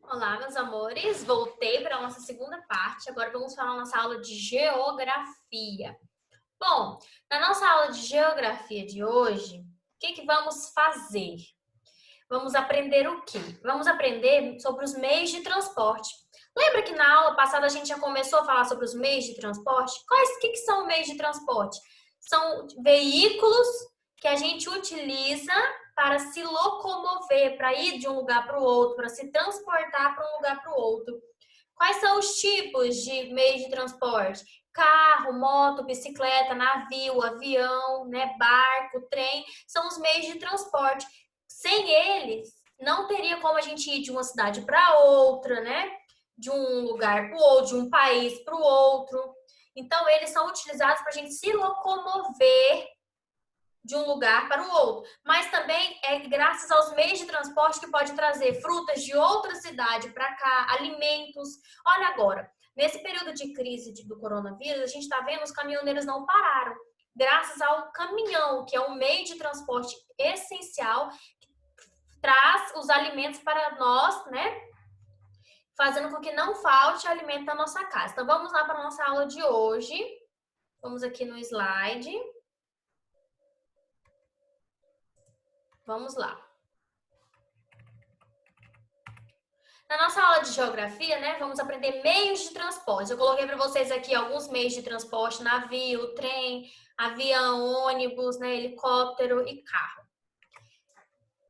Olá, meus amores. Voltei para a nossa segunda parte. Agora vamos falar na nossa aula de geografia. Bom, na nossa aula de geografia de hoje, o que vamos fazer? Vamos aprender o quê? Vamos aprender sobre os meios de transporte. Lembra que na aula passada a gente já começou a falar sobre os meios de transporte? Que são meios de transporte? São veículos que a gente utiliza para se locomover, para ir de um lugar para o outro, para se transportar para um lugar para o outro. Quais são os tipos de meios de transporte? Carro, moto, bicicleta, navio, avião, né, barco, trem, são os meios de transporte. Sem eles, não teria como a gente ir de uma cidade para outra, né? De um lugar para o outro, de um país para o outro. Então, eles são utilizados para a gente se locomover de um lugar para o outro. Mas também é graças aos meios de transporte que pode trazer frutas de outra cidade para cá, alimentos. Olha agora, nesse período de crise do coronavírus, a gente está vendo os caminhoneiros não pararam. Graças ao caminhão, que é um meio de transporte essencial, que traz os alimentos para nós, né? Fazendo com que não falte alimento na nossa casa. Então, vamos lá para a nossa aula de hoje. Vamos aqui no slide. Vamos lá. Na nossa aula de geografia, né, vamos aprender meios de transporte. Eu coloquei para vocês aqui alguns meios de transporte: navio, trem, avião, ônibus, né, helicóptero e carro.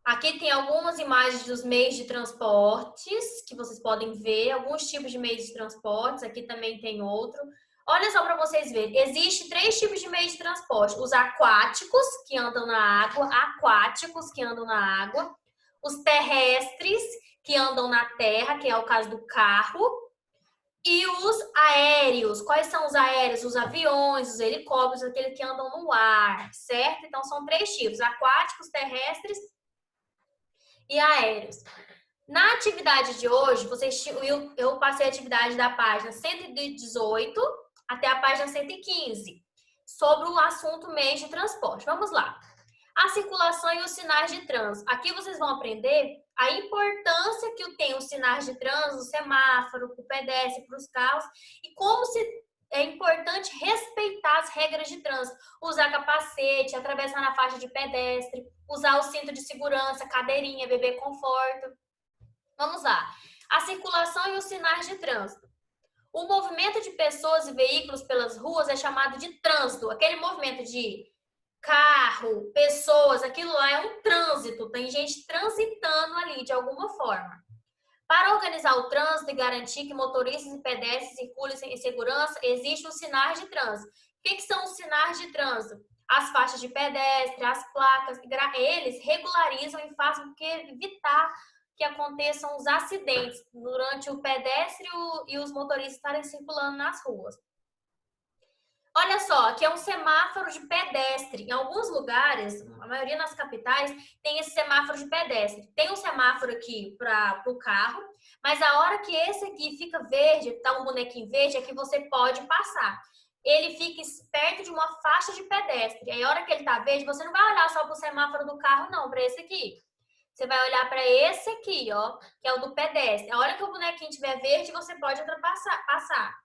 Aqui tem algumas imagens dos meios de transportes que vocês podem ver, alguns tipos de meios de transportes. Aqui também tem outro. Olha só para vocês verem. Existem três tipos de meios de transporte: os aquáticos, que andam na água, os terrestres, que andam na terra, que é o caso do carro, e os aéreos. Quais são os aéreos? Os aviões, os helicópteros, aqueles que andam no ar, certo? Então, são três tipos: aquáticos, terrestres e aéreos. Na atividade de hoje, eu passei a atividade da página 118 até a página 115, sobre o assunto meios de transporte. Vamos lá. A circulação e os sinais de trânsito. Aqui vocês vão aprender a importância que tem os sinais de trânsito, o semáforo, para o pedestre, para os carros, e como é importante respeitar as regras de trânsito. Usar capacete, atravessar na faixa de pedestre, usar o cinto de segurança, cadeirinha, beber conforto. Vamos lá. A circulação e os sinais de trânsito. O movimento de pessoas e veículos pelas ruas é chamado de trânsito. Aquele movimento de carro, pessoas, aquilo lá é um trânsito. Tem gente transitando ali de alguma forma. Para organizar o trânsito e garantir que motoristas e pedestres circulem em segurança, existem os sinais de trânsito. O que são os sinais de trânsito? As faixas de pedestre, as placas, eles regularizam e fazem com que evitar que aconteçam os acidentes durante o pedestre e os motoristas estarem circulando nas ruas. Olha só, aqui é um semáforo de pedestre. Em alguns lugares, a maioria nas capitais, tem esse semáforo de pedestre. Tem um semáforo aqui para o carro, mas a hora que esse aqui fica verde, tá um bonequinho verde, é que você pode passar. Ele fica perto de uma faixa de pedestre. Aí a hora que ele tá verde, você não vai olhar só para o semáforo do carro, não, para esse aqui. Você vai olhar para esse aqui, ó, que é o do pedestre. A hora que o bonequinho tiver verde, você pode passar.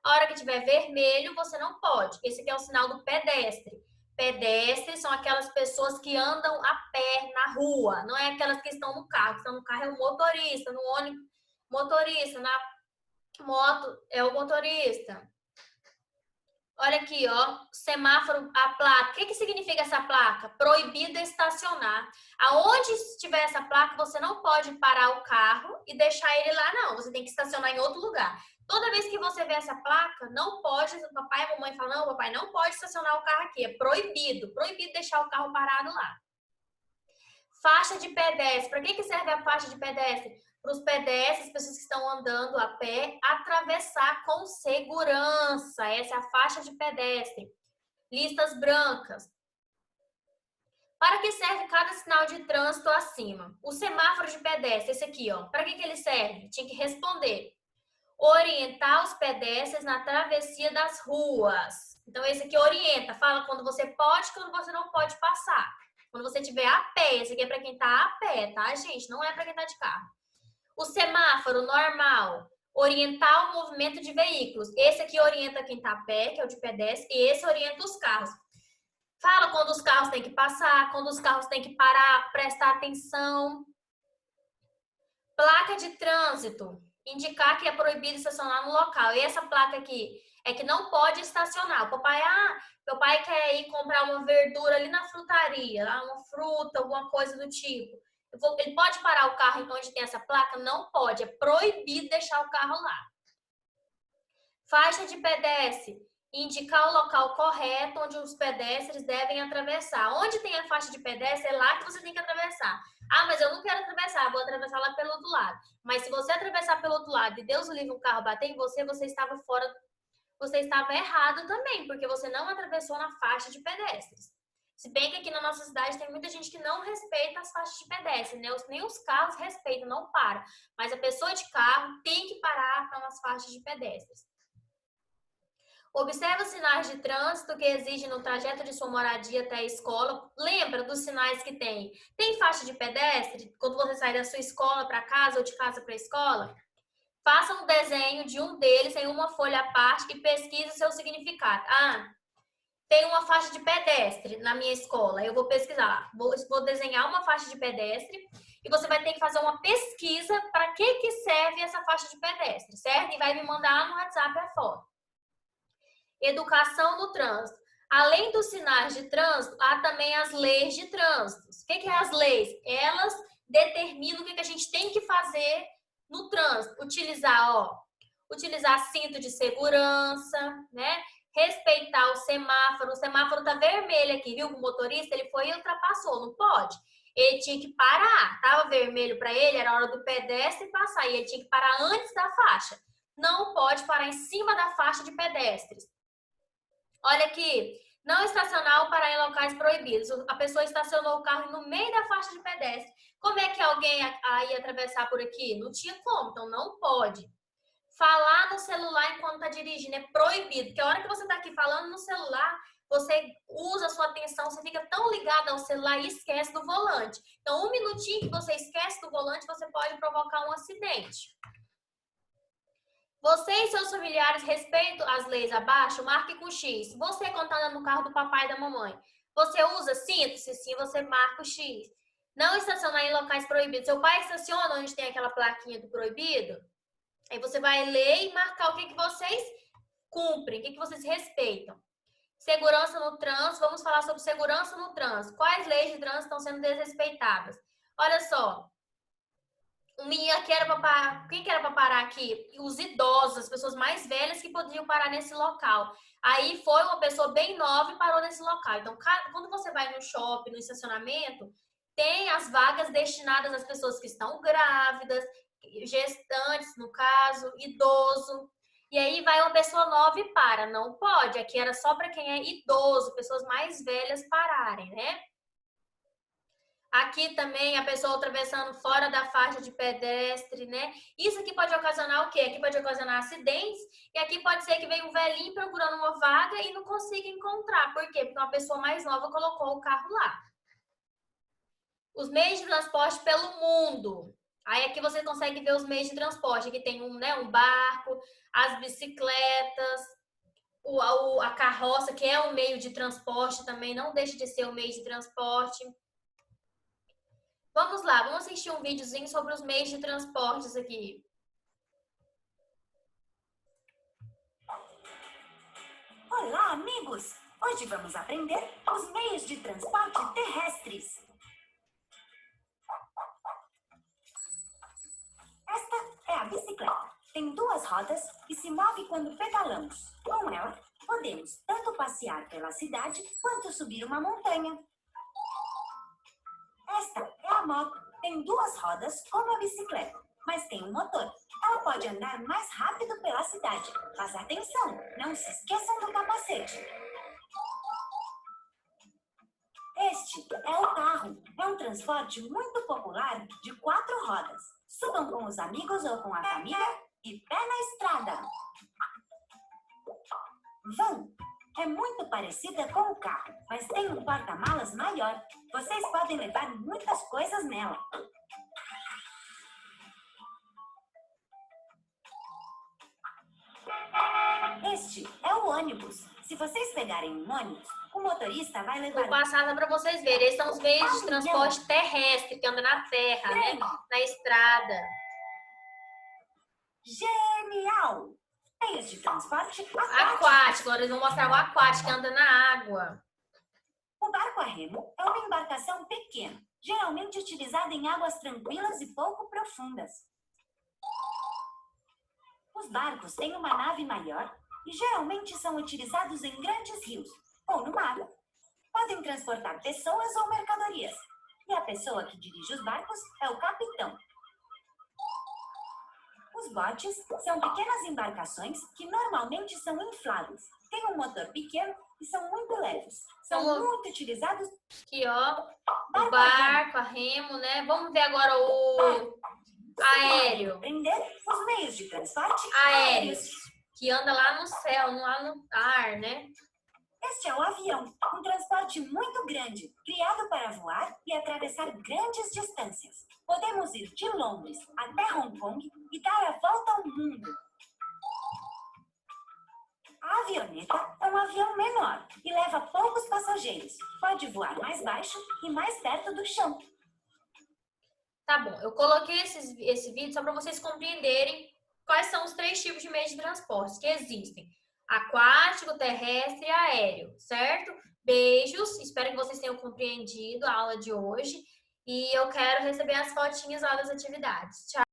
A hora que tiver vermelho, você não pode. Esse aqui é o sinal do pedestre. Pedestres são aquelas pessoas que andam a pé na rua, não é aquelas que estão no carro. Que estão no carro é o motorista, no ônibus, motorista, na moto é o motorista. Olha aqui, ó, semáforo, a placa. O que significa essa placa? Proibido estacionar. Aonde estiver essa placa, você não pode parar o carro e deixar ele lá, não. Você tem que estacionar em outro lugar. Toda vez que você vê essa placa, não pode, o papai e a mamãe falam, não, papai, não pode estacionar o carro aqui. É proibido. Proibido deixar o carro parado lá. Faixa de pedestre. Para que serve a faixa de pedestre? Para os pedestres, pessoas que estão andando a pé, atravessar com segurança. Essa é a faixa de pedestre. Listas brancas. Para que serve cada sinal de trânsito acima? O semáforo de pedestre, esse aqui, ó. Para que ele serve? Tinha que responder. Orientar os pedestres na travessia das ruas. Então, esse aqui orienta, fala quando você pode e quando você não pode passar. Quando você estiver a pé, esse aqui é para quem está a pé, tá, gente? Não é para quem está de carro. O semáforo normal, orientar o movimento de veículos. Esse aqui orienta quem está a pé, que é o de pedestre, e esse orienta os carros. Fala quando os carros têm que passar, quando os carros têm que parar, prestar atenção. Placa de trânsito, indicar que é proibido estacionar no local. E essa placa aqui é que não pode estacionar. Meu pai quer ir comprar uma verdura ali na frutaria, uma fruta, alguma coisa do tipo. Ele pode parar o carro onde tem essa placa? Não pode, é proibido deixar o carro lá. Faixa de pedestre, indicar o local correto onde os pedestres devem atravessar. Onde tem a faixa de pedestre, é lá que você tem que atravessar. Ah, mas eu não quero atravessar, vou atravessar lá pelo outro lado. Mas se você atravessar pelo outro lado e Deus o livre, um carro bater em você, você estava fora, você estava errado também, porque você não atravessou na faixa de pedestres. Se bem que aqui na nossa cidade tem muita gente que não respeita as faixas de pedestre, né? Nem os carros respeitam, não param. Mas a pessoa de carro tem que parar para umas faixas de pedestres. Observe os sinais de trânsito que exigem no trajeto de sua moradia até a escola. Lembra dos sinais que tem? Tem faixa de pedestre quando você sai da sua escola para casa ou de casa para a escola? Faça um desenho de um deles em uma folha à parte e pesquise o seu significado. Ah, tem uma faixa de pedestre na minha escola. Eu vou pesquisar. Vou desenhar uma faixa de pedestre e você vai ter que fazer uma pesquisa para que serve essa faixa de pedestre, certo? E vai me mandar no WhatsApp a foto. Educação no trânsito. Além dos sinais de trânsito, há também as leis de trânsito. O que é as leis? Elas determinam o que a gente tem que fazer no trânsito. Utilizar cinto de segurança, né? Respeitar o semáforo tá vermelho aqui, viu? O motorista, ele foi e ultrapassou, não pode. Ele tinha que parar, tava vermelho para ele, era hora do pedestre passar, e ele tinha que parar antes da faixa. Não pode parar em cima da faixa de pedestres. Olha aqui, não estacionar ou parar em locais proibidos. A pessoa estacionou o carro no meio da faixa de pedestre. Como é que alguém ia atravessar por aqui? Não tinha como, então não pode. Falar no celular enquanto está dirigindo é proibido, porque a hora que você está aqui falando no celular, você usa a sua atenção, você fica tão ligado ao celular e esquece do volante. Então, um minutinho que você esquece do volante, você pode provocar um acidente. Você e seus familiares respeitam as leis abaixo? Marque com X. Você, quando está no carro do papai e da mamãe, você usa cinto? Se sim, você marca o X. Não estacionar em locais proibidos. Seu pai estaciona onde tem aquela plaquinha do proibido? Aí você vai ler e marcar o que vocês cumprem, o que vocês respeitam. Segurança no trânsito. Vamos falar sobre segurança no trânsito. Quais leis de trânsito estão sendo desrespeitadas? Olha só. O menino que era para parar, quem que era para parar aqui? Os idosos, as pessoas mais velhas que poderiam parar nesse local. Aí foi uma pessoa bem nova e parou nesse local. Então, quando você vai no shopping, no estacionamento, tem as vagas destinadas às pessoas que estão grávidas, gestantes, no caso, idoso. E aí vai uma pessoa nova e para. Não pode. Aqui era só para quem é idoso, pessoas mais velhas pararem, né? Aqui também a pessoa atravessando fora da faixa de pedestre, né? Isso aqui pode ocasionar o quê? Aqui pode ocasionar acidentes e aqui pode ser que venha um velhinho procurando uma vaga e não consiga encontrar. Por quê? Porque uma pessoa mais nova colocou o carro lá. Os meios de transporte pelo mundo. Aí aqui você consegue ver os meios de transporte. Aqui tem um barco, as bicicletas, a carroça, que é um meio de transporte também, não deixa de ser um meio de transporte. Vamos lá, vamos assistir um videozinho sobre os meios de transportes aqui. Olá, amigos! Hoje vamos aprender os meios de transporte terrestres. Esta é a bicicleta. Tem duas rodas e se move quando pedalamos. Com ela, podemos tanto passear pela cidade quanto subir uma montanha. Esta é a moto. Tem duas rodas como a bicicleta, mas tem um motor. Ela pode andar mais rápido pela cidade. Mas atenção, não se esqueçam do capacete. Este é o carro. É um transporte muito popular de 4 rodas. Subam com os amigos ou com a família e pé na estrada. Van é muito parecida com o carro, mas tem um porta-malas maior. Vocês podem levar muitas coisas nela. ônibus. Se vocês pegarem um ônibus, o motorista vai levar... Vou passar para vocês verem. Esses são os meios de transporte terrestre que andam na terra, né? Na estrada. Genial! Meios de transporte Aquático. Agora eles vão mostrar o aquático que anda na água. O barco a remo é uma embarcação pequena, geralmente utilizada em águas tranquilas e pouco profundas. Os barcos têm uma nave maior e geralmente são utilizados em grandes rios ou no mar. Podem transportar pessoas ou mercadorias. E a pessoa que dirige os barcos é o capitão. Os botes são pequenas embarcações que normalmente são infláveis. Têm um motor pequeno e são muito leves. São muito utilizados... Aqui, ó, o barco a remo, né? Vamos ver agora o aéreo. Aprender os meios de transporte Aéreos, que anda lá no céu, lá no ar, né? Este é um avião, um transporte muito grande, criado para voar e atravessar grandes distâncias. Podemos ir de Londres até Hong Kong e dar a volta ao mundo. A avioneta é um avião menor e leva poucos passageiros. Pode voar mais baixo e mais perto do chão. Tá bom, eu coloquei esse vídeo só para vocês compreenderem quais são os 3 tipos de meios de transporte que existem. Aquático, terrestre e aéreo, certo? Beijos, espero que vocês tenham compreendido a aula de hoje. E eu quero receber as fotinhas lá das atividades. Tchau!